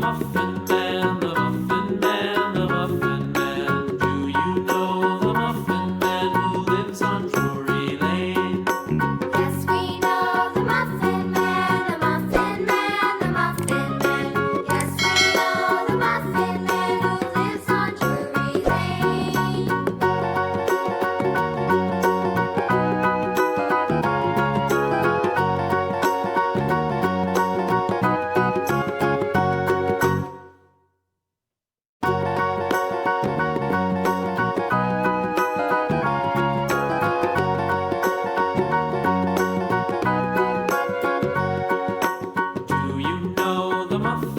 Muffin Man, the Muffin Man, the Muffin Man. Do you know the Muffin Man who lives on Drury Lane? Yes, we know the Muffin Man, the Muffin Man, the Muffin Man. Yes, we know the Muffin Man who lives on Drury Lane. Do you know the Muffin